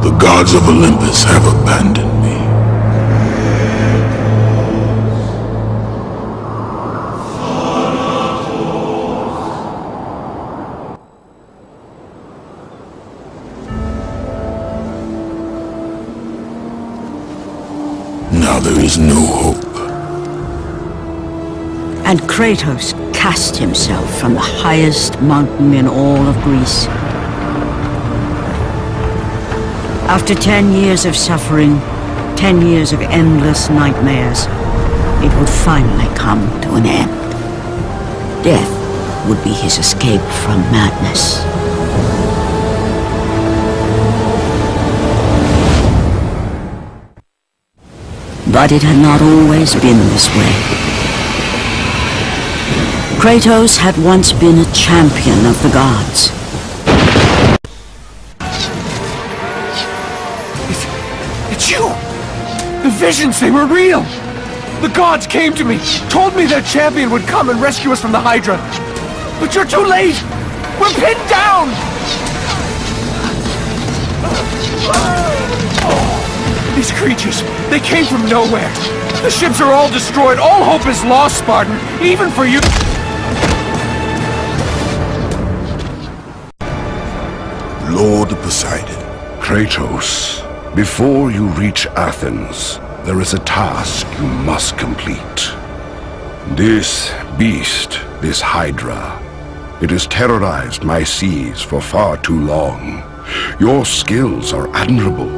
The gods of Olympus have abandoned me. Now there is no hope. And Kratos cast himself from the highest mountain in all of Greece. After 10 years of suffering, 10 years of endless nightmares, it would finally come to an end. Death would be his escape from madness. But it had not always been this way. Kratos had once been a champion of the gods. It's you! The visions, they were real! The gods came to me, told me their champion would come and rescue us from the Hydra. But you're too late! We're pinned down! These creatures, they came from nowhere. The ships are all destroyed. All hope is lost, Spartan. Even for you. Lord Poseidon. Kratos, before you reach Athens, there is a task you must complete. This beast, this Hydra, it has terrorized my seas for far too long. Your skills are admirable,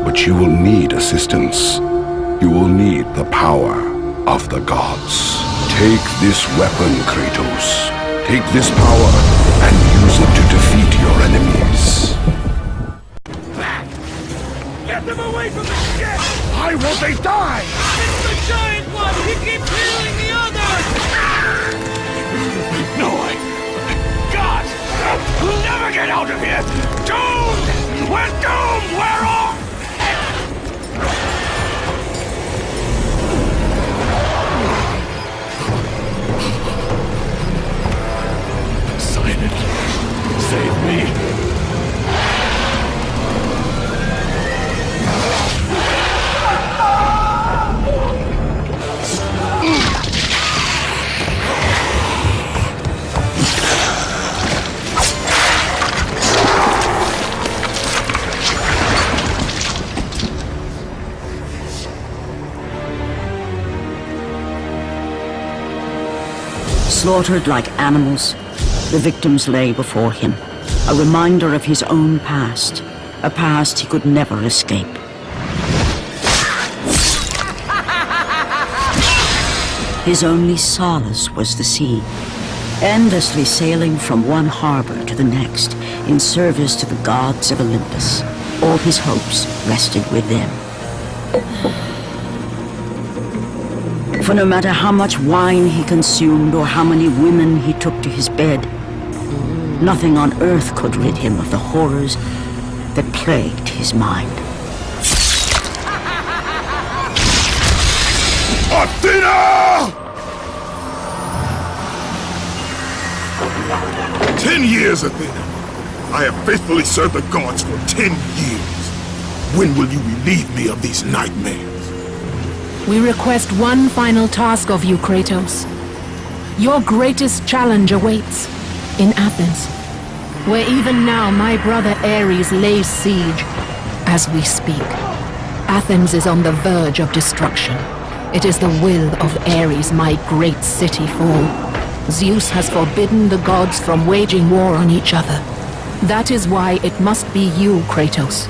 but you will need assistance. You will need the power of the gods. Take this weapon, Kratos. Take this power and use it to defeat your enemies. Back! Get them away from the ship! Why won't they die? It's the giant one! He keeps healing the others! No way! God! We'll never get out of here! Doomed! We're doomed! We're off! Poseidon, save me! Slaughtered like animals, the victims lay before him, a reminder of his own past, a past he could never escape. His only solace was the sea, endlessly sailing from one harbor to the next in service to the gods of Olympus. All his hopes rested with them. For no matter how much wine he consumed or how many women he took to his bed, nothing on earth could rid him of the horrors that plagued his mind. Athena! 10 years, Athena. I have faithfully served the gods for 10 years. When will you relieve me of these nightmares? We request one final task of you, Kratos. Your greatest challenge awaits in Athens, where even now my brother Ares lays siege as we speak. Athens is on the verge of destruction. It is the will of Ares my great city fall. Zeus has forbidden the gods from waging war on each other. That is why it must be you, Kratos.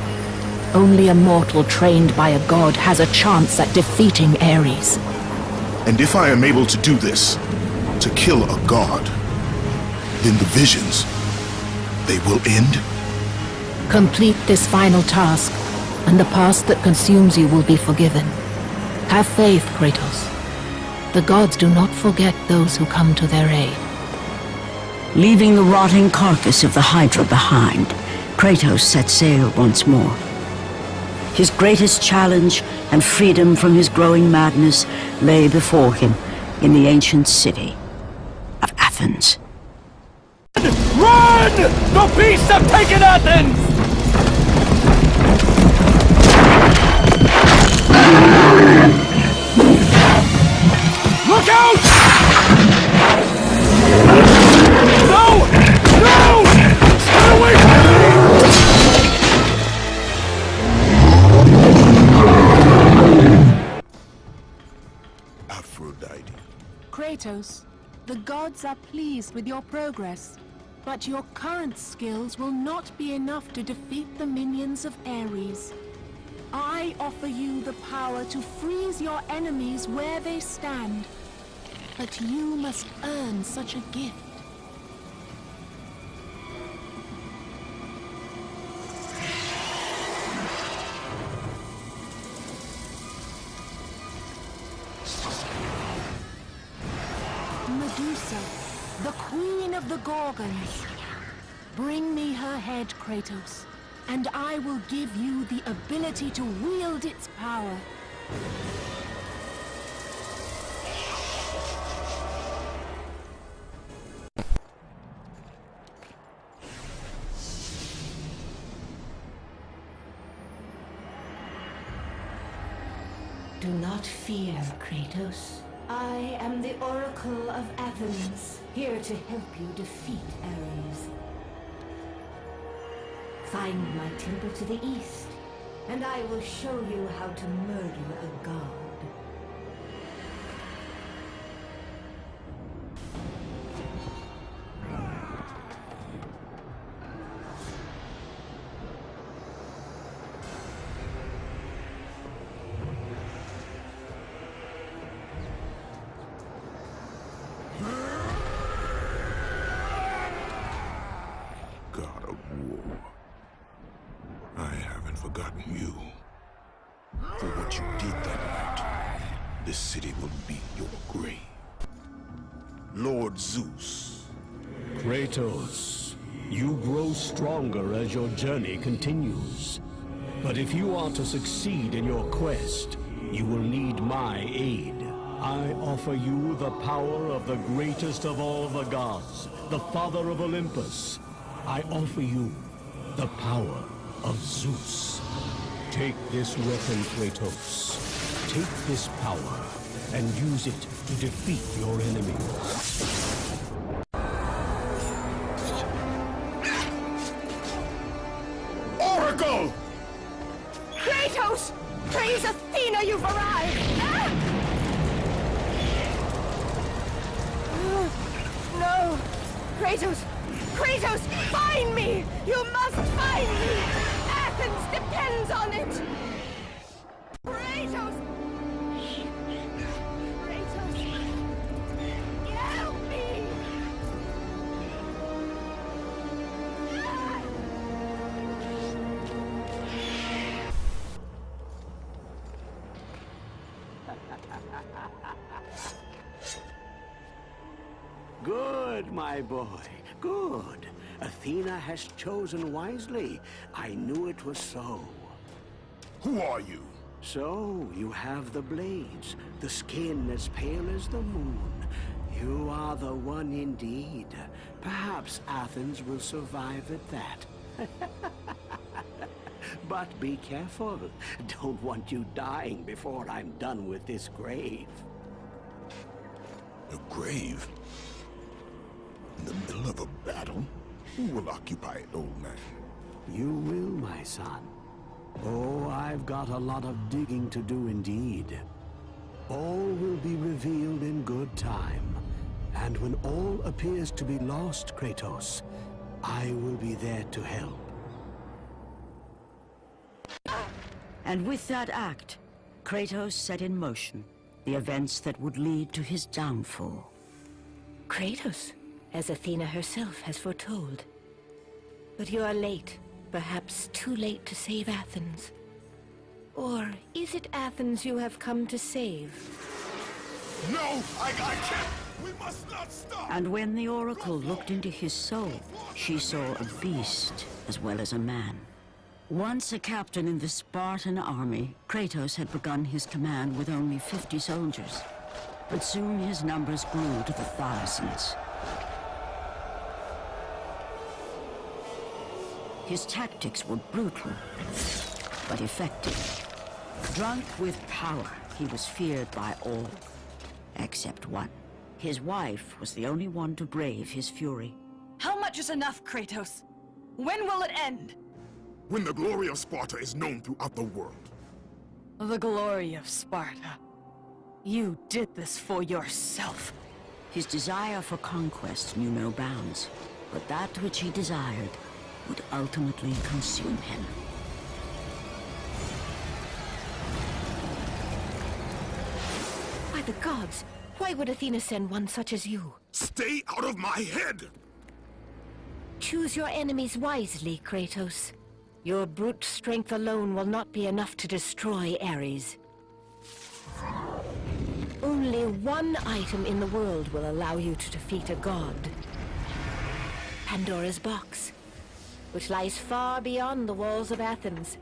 Only a mortal trained by a god has a chance at defeating Ares. And if I am able to do this, to kill a god, then the visions, they will end? Complete this final task, and the past that consumes you will be forgiven. Have faith, Kratos. The gods do not forget those who come to their aid. Leaving the rotting carcass of the Hydra behind, Kratos set sail once more. His greatest challenge and freedom from his growing madness lay before him in the ancient city of Athens. Run! The beasts have taken Athens! Kratos. The gods are pleased with your progress, but your current skills will not be enough to defeat the minions of Ares. I offer you the power to freeze your enemies where they stand, but you must earn such a gift. Medusa, the Queen of the Gorgons. Bring me her head, Kratos, and I will give you the ability to wield its power. Do not fear, Kratos. I am the Oracle of Athens, here to help you defeat Ares. Find my temple to the east, and I will show you how to murder a god. God of war, I haven't forgotten you. For what you did that night, this city will be your grave. Lord Zeus. Kratos, you grow stronger as your journey continues. But if you are to succeed in your quest, you will need my aid. I offer you the power of the greatest of all the gods, the father of Olympus. I offer you the power of Zeus. Take this weapon, Kratos. Take this power and use it to defeat your enemies. Oracle! Kratos! Praise Athena, you've arrived! No! Kratos! Kratos! Find me! You must find me! Athens depends on it! Kratos! Kratos! Help me! Good, my boy, good. Athena has chosen wisely. I knew it was so. Who are you? So, you have the blades, the skin as pale as the moon. You are the one indeed. Perhaps Athens will survive at that. But be careful. Don't want you dying before I'm done with this grave. A grave? In the middle of a battle? Who will occupy it, old man? You will, my son. Oh, I've got a lot of digging to do indeed. All will be revealed in good time. And when all appears to be lost, Kratos, I will be there to help. And with that act, Kratos set in motion the events that would lead to his downfall. Kratos, as Athena herself has foretold. But you are late, perhaps too late to save Athens. Or is it Athens you have come to save? No! I can't! We must not stop! And when the Oracle looked into his soul, she saw a beast as well as a man. Once a captain in the Spartan army, Kratos had begun his command with only 50 soldiers. But soon his numbers grew to the thousands. His tactics were brutal, but effective. Drunk with power, he was feared by all, except one. His wife was the only one to brave his fury. How much is enough, Kratos? When will it end? When the glory of Sparta is known throughout the world. The glory of Sparta. You did this for yourself. His desire for conquest knew no bounds, but that which he desired would ultimately consume him. By the gods, why would Athena send one such as you? Stay out of my head! Choose your enemies wisely, Kratos. Your brute strength alone will not be enough to destroy Ares. Only one item in the world will allow you to defeat a god. Pandora's box, which lies far beyond the walls of Athens,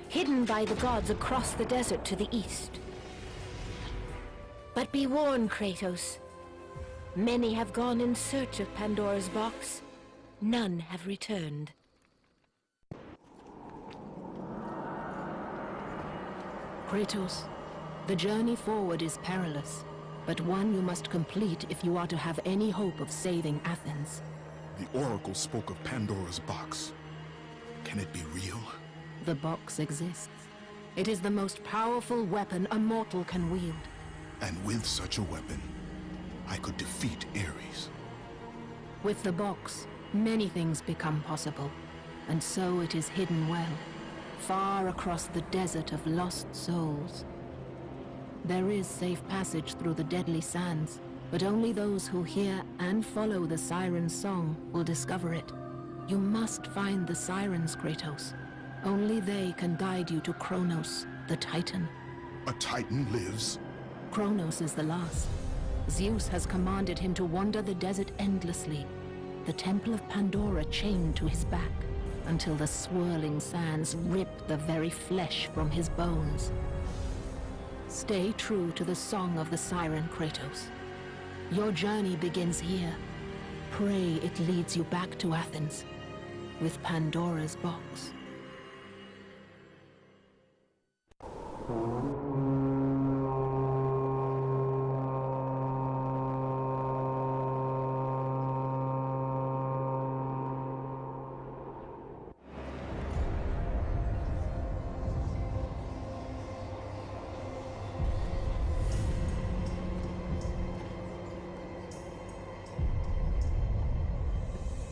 hidden by the gods across the desert to the east. But be warned, Kratos. Many have gone in search of Pandora's box. None have returned. Kratos, the journey forward is perilous, but one you must complete if you are to have any hope of saving Athens. The Oracle spoke of Pandora's box. Can it be real? The box exists. It is the most powerful weapon a mortal can wield. And with such a weapon, I could defeat Ares. With the box, many things become possible, and so it is hidden well, far across the desert of lost souls. There is safe passage through the deadly sands, but only those who hear and follow the Siren's song will discover it. You must find the Sirens, Kratos. Only they can guide you to Kronos, the Titan. A Titan lives? Kronos is the last. Zeus has commanded him to wander the desert endlessly, the Temple of Pandora chained to his back, until the swirling sands rip the very flesh from his bones. Stay true to the song of the Siren, Kratos. Your journey begins here. Pray it leads you back to Athens, with Pandora's box.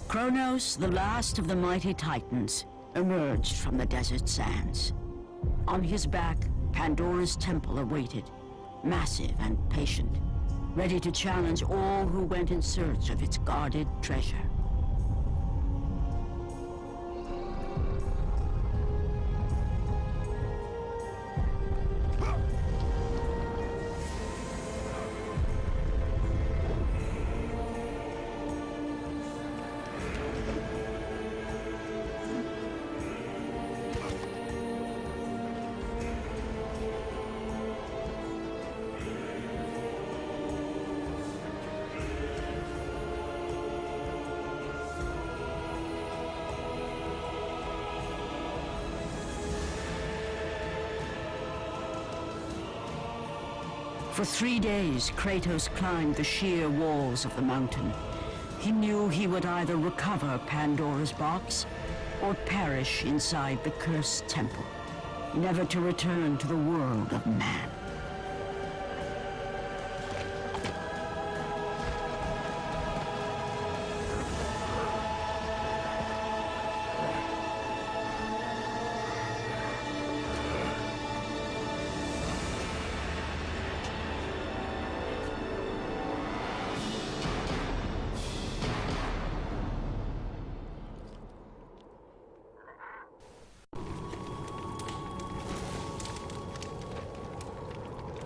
Kronos, the last of the mighty Titans, emerged from the desert sands. On his back, Pandora's temple awaited, massive and patient, ready to challenge all who went in search of its guarded treasure. For 3 days, Kratos climbed the sheer walls of the mountain. He knew he would either recover Pandora's box or perish inside the cursed temple, never to return to the world of man.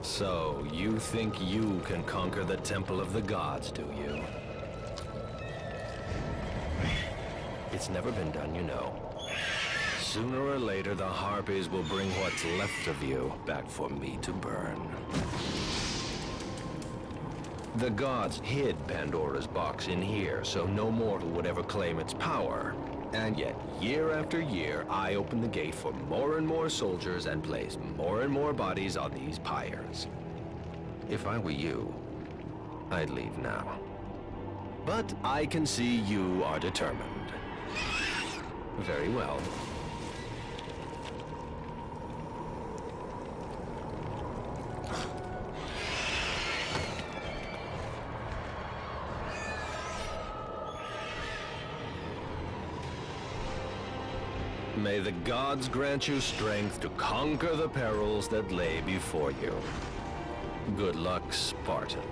So, you think you can conquer the Temple of the Gods, do you? It's never been done, you know. Sooner or later, the Harpies will bring what's left of you back for me to burn. The gods hid Pandora's box in here, so no mortal would ever claim its power. And yet, year after year, I open the gate for more and more soldiers and place more and more bodies on these pyres. If I were you, I'd leave now. But I can see you are determined. Very well. may the gods grant you strength to conquer the perils that lay before you. Good luck, Spartan.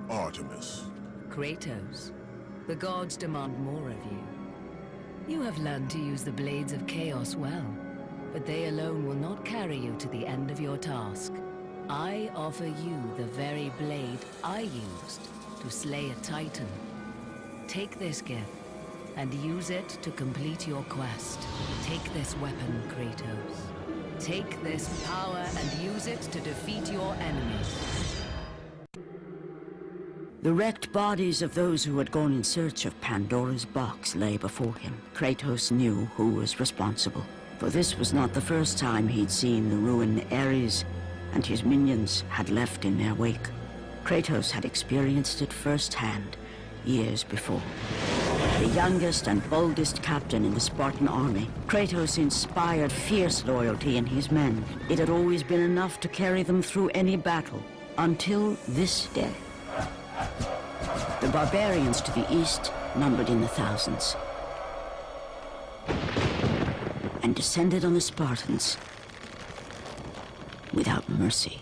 Artemis. Kratos, the gods demand more of you. You have learned to use the Blades of Chaos well, but they alone will not carry you to the end of your task. I offer you the very blade I used to slay a Titan. Take this gift, and use it to complete your quest. Take this weapon, Kratos. Take this power and use it to defeat your enemies. The wrecked bodies of those who had gone in search of Pandora's box lay before him. Kratos knew who was responsible, for this was not the first time he'd seen the ruin Ares and his minions had left in their wake. Kratos had experienced it firsthand, years before. The youngest and boldest captain in the Spartan army, Kratos inspired fierce loyalty in his men. It had always been enough to carry them through any battle, until this day. The barbarians to the east numbered in the thousands, and descended on the Spartans without mercy.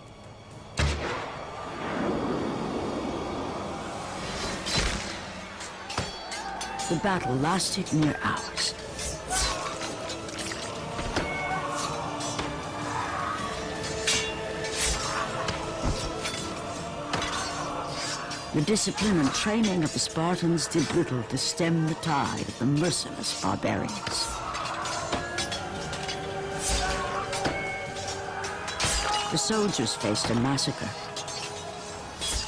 The battle lasted near hours. The discipline and training of the Spartans did little to stem the tide of the merciless barbarians. The soldiers faced a massacre,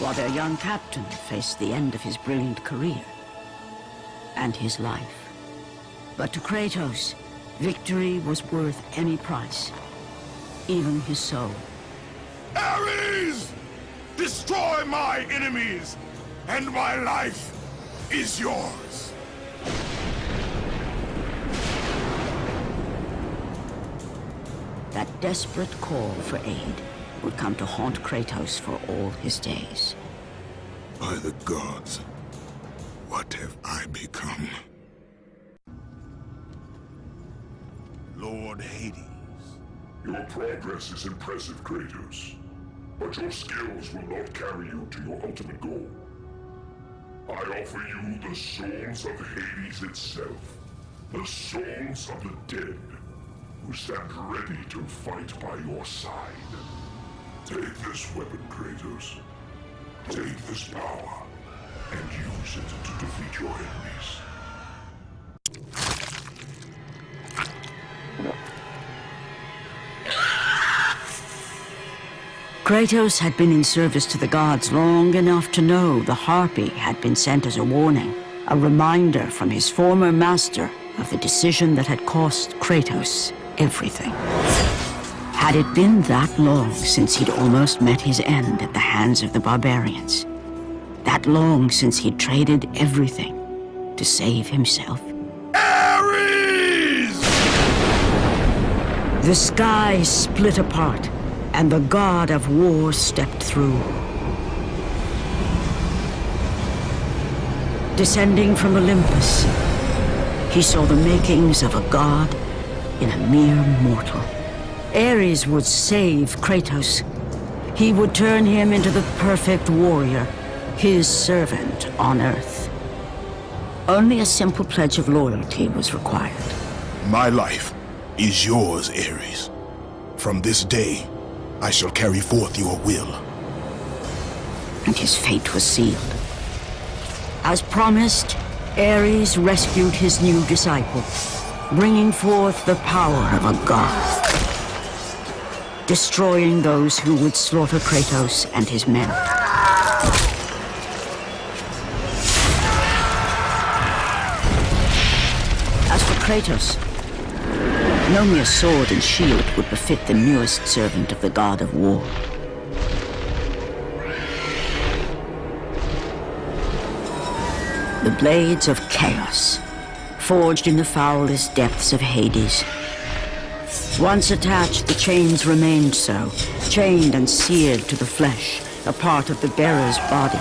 while their young captain faced the end of his brilliant career and his life. But to Kratos, victory was worth any price, even his soul. Ares! Destroy my enemies, and my life is yours. That desperate call for aid would come to haunt Kratos for all his days. By the gods, what have I become? Lord Hades. Your progress is impressive, Kratos. But your skills will not carry you to your ultimate goal. I offer you the souls of Hades itself. The souls of the dead, who stand ready to fight by your side. Take this weapon, Kratos. Take this power, and use it to defeat your enemies. Kratos had been in service to the gods long enough to know the Harpy had been sent as a warning, a reminder from his former master of the decision that had cost Kratos everything. Had it been that long since he'd almost met his end at the hands of the barbarians? That long since he'd traded everything to save himself? Ares! The sky split apart, and the god of war stepped through. Descending from Olympus, he saw the makings of a god in a mere mortal. Ares would save Kratos. He would turn him into the perfect warrior, his servant on Earth. Only a simple pledge of loyalty was required. My life is yours, Ares. From this day, I shall carry forth your will. And his fate was sealed. As promised, Ares rescued his new disciple, bringing forth the power of a god, destroying those who would slaughter Kratos and his men. As for Kratos, no mere sword and shield would befit the newest servant of the god of war. The Blades of Chaos, forged in the foulest depths of Hades. Once attached, the chains remained so, chained and seared to the flesh, a part of the bearer's body,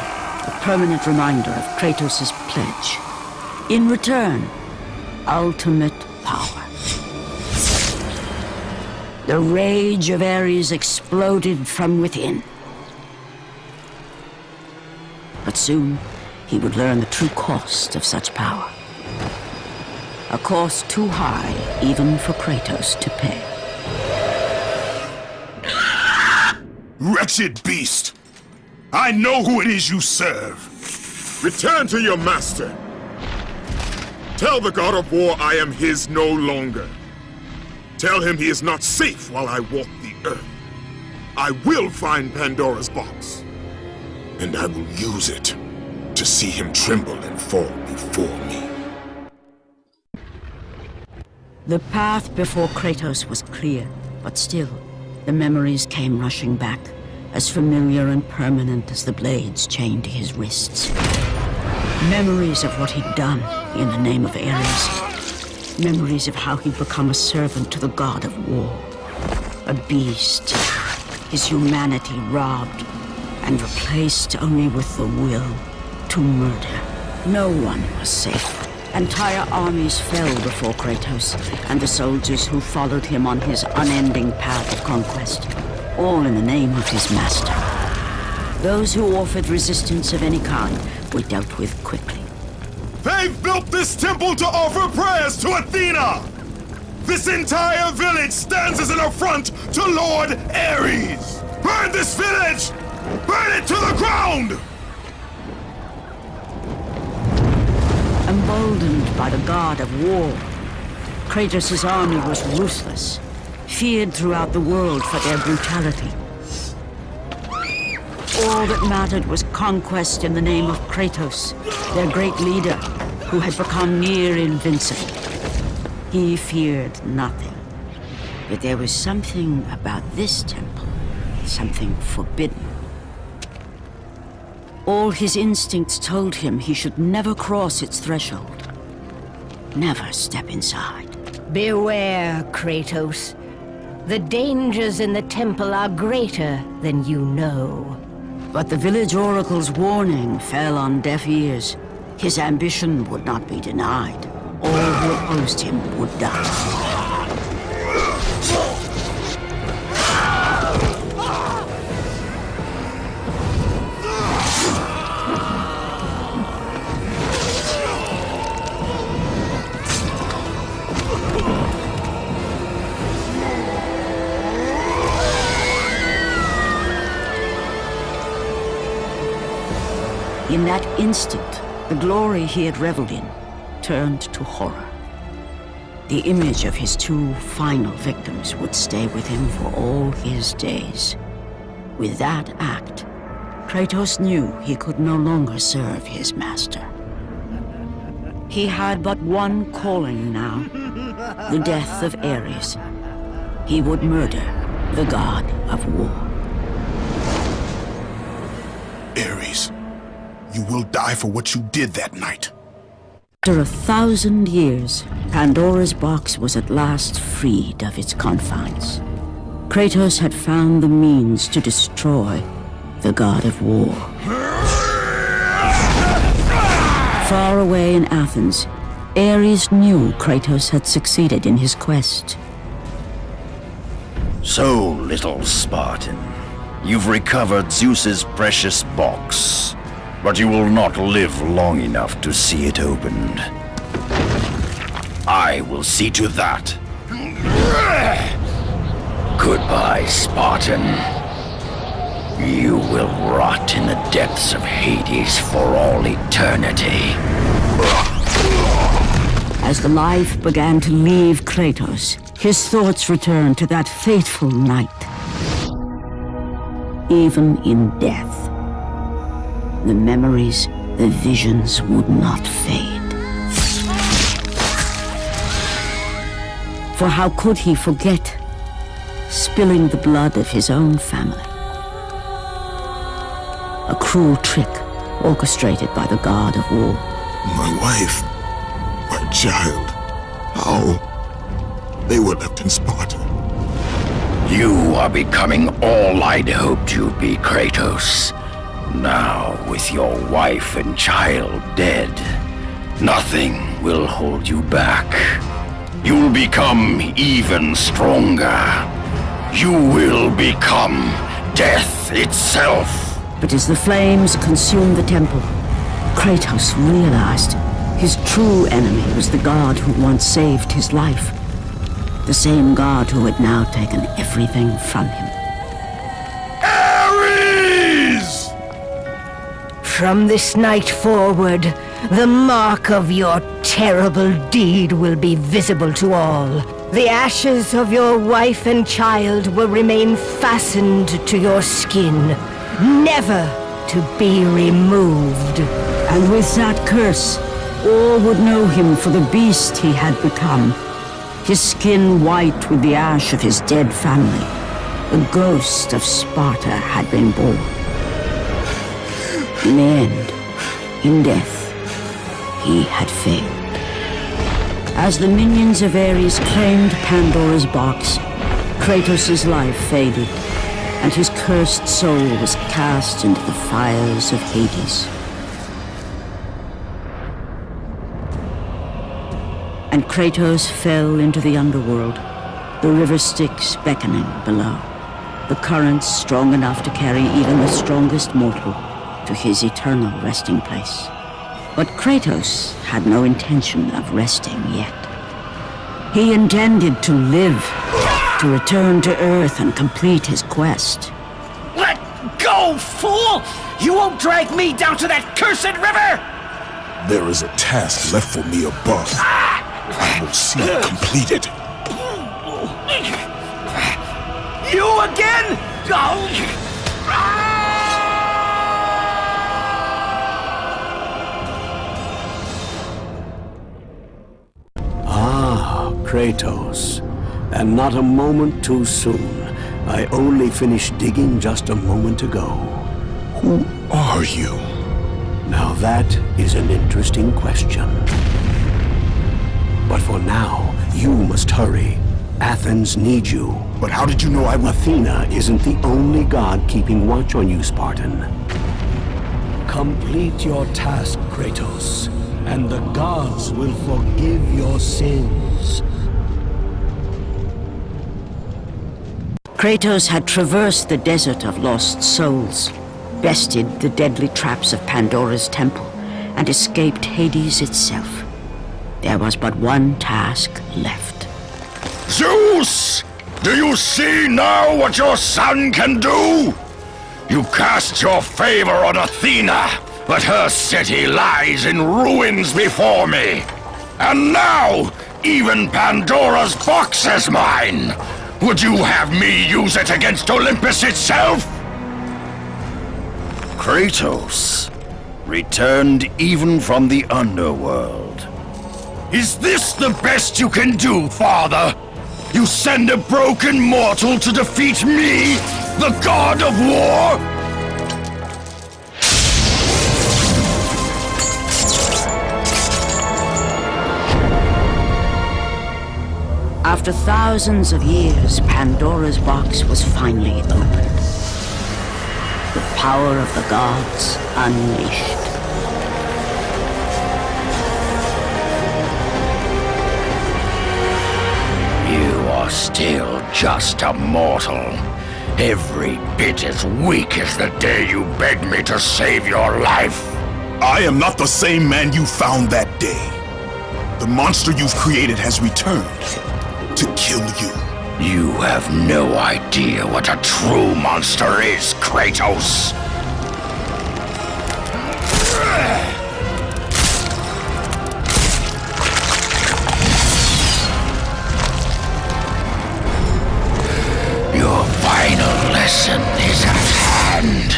a permanent reminder of Kratos' pledge. In return, ultimate power. The rage of Ares exploded from within. But soon, he would learn the true cost of such power. A cost too high even for Kratos to pay. Wretched beast! I know who it is you serve! Return to your master! Tell the God of War I am his no longer. Tell him he is not safe while I walk the earth. I will find Pandora's box. And I will use it to see him tremble and fall before me. The path before Kratos was clear, but still, the memories came rushing back, as familiar and permanent as the blades chained to his wrists. Memories of what he'd done in the name of Ares. Memories of how he'd become a servant to the god of war. A beast, his humanity robbed and replaced only with the will to murder. No one was safe. Entire armies fell before Kratos and the soldiers who followed him on his unending path of conquest, all in the name of his master. Those who offered resistance of any kind were dealt with quickly. They've built this temple to offer prayers to Athena! This entire village stands as an affront to Lord Ares! Burn this village! Burn it to the ground! Emboldened by the god of war, Kratos' army was ruthless, feared throughout the world for their brutality. All that mattered was conquest in the name of Kratos, their great leader, who had become near invincible. He feared nothing. But there was something about this temple, something forbidden. All his instincts told him he should never cross its threshold. Never step inside. Beware, Kratos. The dangers in the temple are greater than you know. But the village oracle's warning fell on deaf ears. His ambition would not be denied. All who opposed him would die. In that instant, the glory he had reveled in turned to horror. The image of his two final victims would stay with him for all his days. With that act, Kratos knew he could no longer serve his master. He had but one calling now, the death of Ares. He would murder the god of war. Ares, you will die for what you did that night. After 1,000 years, Pandora's box was at last freed of its confines. Kratos had found the means to destroy the god of war. Far away in Athens, Ares knew Kratos had succeeded in his quest. So, little Spartan, you've recovered Zeus's precious box. But you will not live long enough to see it opened. I will see to that. Goodbye, Spartan. You will rot in the depths of Hades for all eternity. As the life began to leave Kratos, his thoughts returned to that fateful night. Even in death, the memories, the visions would not fade. For how could he forget spilling the blood of his own family? A cruel trick orchestrated by the god of war. My wife, my child, how? They were left in Sparta. You are becoming all I'd hoped you'd be, Kratos. Now, with your wife and child dead, nothing will hold you back. You'll become even stronger. You will become death itself. But as the flames consumed the temple, Kratos realized his true enemy was the god who once saved his life. The same god who had now taken everything from him. Ares! From this night forward, the mark of your terrible deed will be visible to all. The ashes of your wife and child will remain fastened to your skin, never to be removed. And with that curse, all would know him for the beast he had become. His skin white with the ash of his dead family. The ghost of Sparta had been born. In the end, in death, he had failed. As the minions of Ares claimed Pandora's box, Kratos' life faded, and his cursed soul was cast into the fires of Hades. And Kratos fell into the underworld, the river Styx beckoning below, the currents strong enough to carry even the strongest mortal to his eternal resting place. But Kratos had no intention of resting yet. He intended to live, to return to Earth and complete his quest. Let go, fool! You won't drag me down to that cursed river! There is a task left for me above. I will see it completed. You again? Ah, Kratos. And not a moment too soon. I only finished digging just a moment ago. Who are you? Now that is an interesting question. But for now, you must hurry. Athens needs you. But how did you know I would... Athena isn't the only god keeping watch on you, Spartan. Complete your task, Kratos, and the gods will forgive your sins. Kratos had traversed the desert of lost souls, bested the deadly traps of Pandora's temple, and escaped Hades itself. There was but one task left. Zeus! Do you see now what your son can do? You cast your favor on Athena, but her city lies in ruins before me. And now, even Pandora's box is mine. Would you have me use it against Olympus itself? Kratos, returned even from the underworld. Is this the best you can do, father? You send a broken mortal to defeat me, the god of war? After thousands of years, Pandora's box was finally opened. The power of the gods unleashed. You are still just a mortal. Every bit as weak as the day you begged me to save your life. I am not the same man you found that day. The monster you've created has returned to kill you. You have no idea what a true monster is, Kratos. Your final lesson is at hand.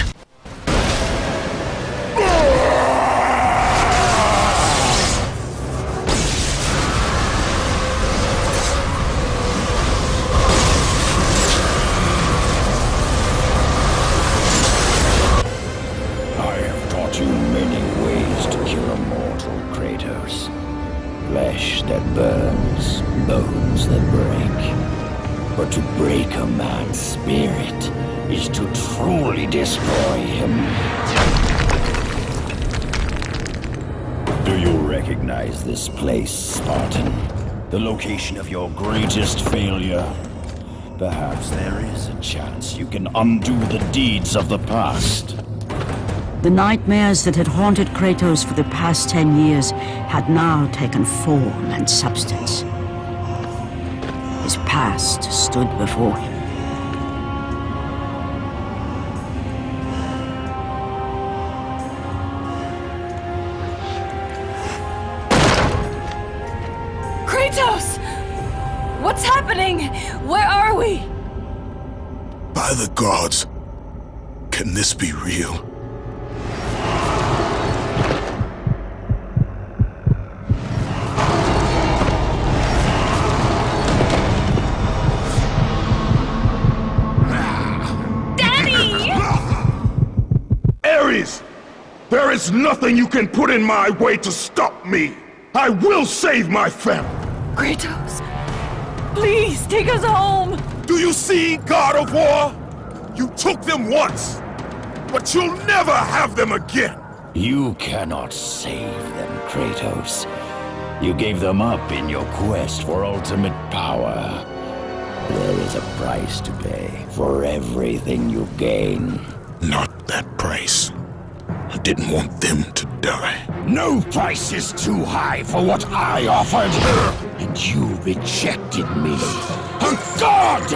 Flesh that burns, bones that break. But to break a man's spirit is to truly destroy him. Do you recognize this place, Spartan? The location of your greatest failure? Perhaps there is a chance you can undo the deeds of the past. The nightmares that had haunted Kratos for the past 10 years had now taken form and substance. His past stood before him. Kratos! What's happening? Where are we? By the gods, can this be real? Ares! There is nothing you can put in my way to stop me! I will save my family! Kratos, please take us home! Do you see, God of War? You took them once, but you'll never have them again! You cannot save them, Kratos. You gave them up in your quest for ultimate power. There is a price to pay for everything you gain. Not that price. I didn't want them to die. No price is too high for what I offered, and you rejected me. A god!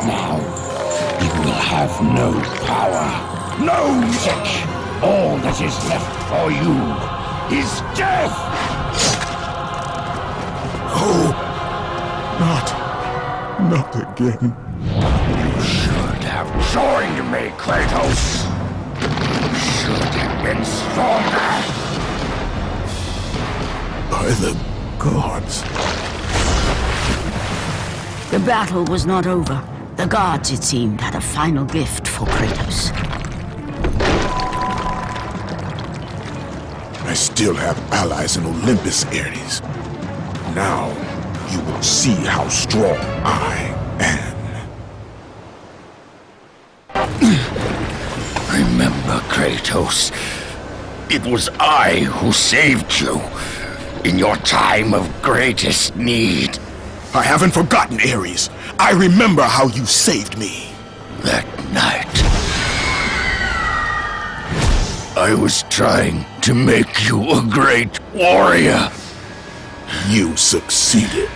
Now, you will have no power, no music. All that is left for you is death! Oh, not again. You should have joined me, Kratos. You should have been stronger. By the gods. The battle was not over. The gods, it seemed, had a final gift for Kratos. I still have allies in Olympus, Ares. Now, you will see how strong I am. Remember, Kratos, it was I who saved you in your time of greatest need. I haven't forgotten, Ares. I remember how you saved me. That night, I was trying to make you a great warrior. You succeeded.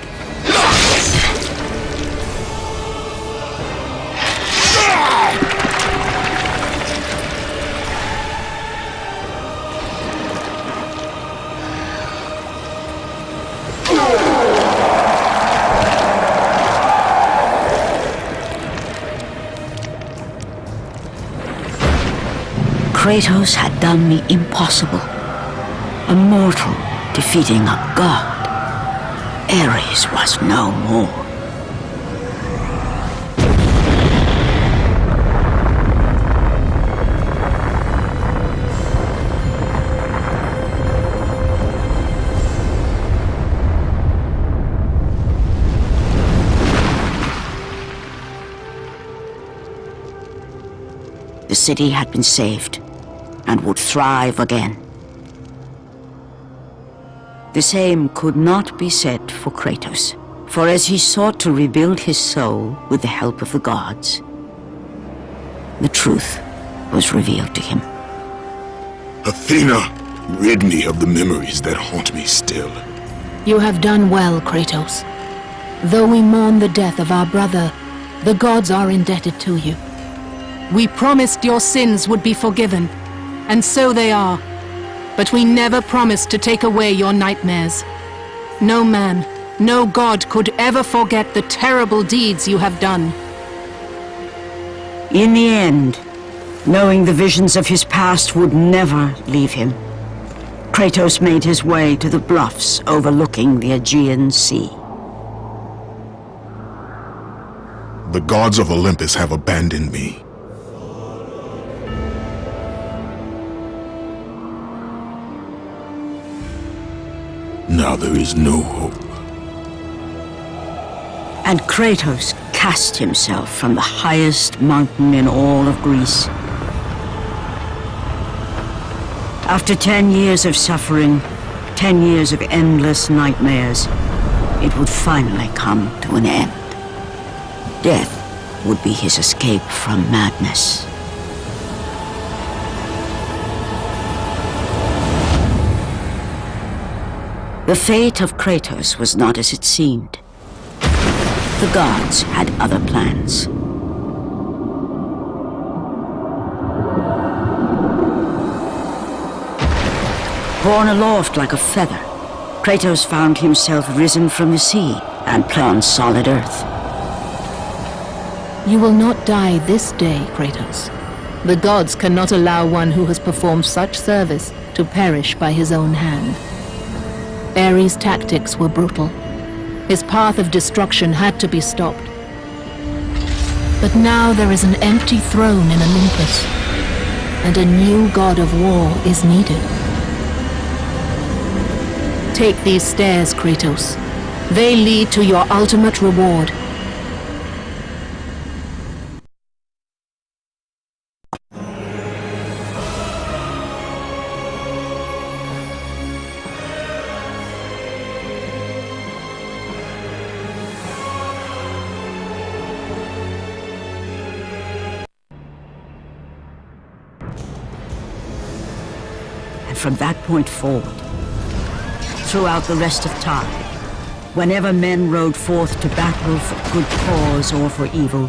Kratos had done the impossible. A mortal defeating a god. Ares was no more. The city had been saved and would thrive again. The same could not be said for Kratos, for as he sought to rebuild his soul with the help of the gods, the truth was revealed to him. Athena, rid me of the memories that haunt me still. You have done well, Kratos. Though we mourn the death of our brother, the gods are indebted to you. We promised your sins would be forgiven, and so they are. But we never promised to take away your nightmares. No man, no god could ever forget the terrible deeds you have done. In the end, knowing the visions of his past would never leave him, Kratos made his way to the bluffs overlooking the Aegean Sea. The gods of Olympus have abandoned me. Now there is no hope. And Kratos cast himself from the highest mountain in all of Greece. After 10 years of suffering, 10 years of endless nightmares, it would finally come to an end. Death would be his escape from madness. The fate of Kratos was not as it seemed. The gods had other plans. Borne aloft like a feather, Kratos found himself risen from the sea and put on solid earth. You will not die this day, Kratos. The gods cannot allow one who has performed such service to perish by his own hand. Ares' tactics were brutal. His path of destruction had to be stopped. But now there is an empty throne in Olympus, and a new god of war is needed. Take these stairs, Kratos. They lead to your ultimate reward. And from that point forward, throughout the rest of time, whenever men rode forth to battle for good cause or for evil,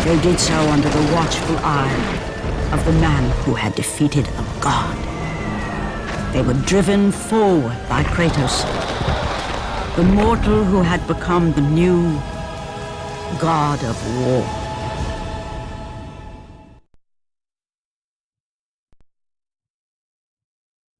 they did so under the watchful eye of the man who had defeated a god. They were driven forward by Kratos, the mortal who had become the new god of war.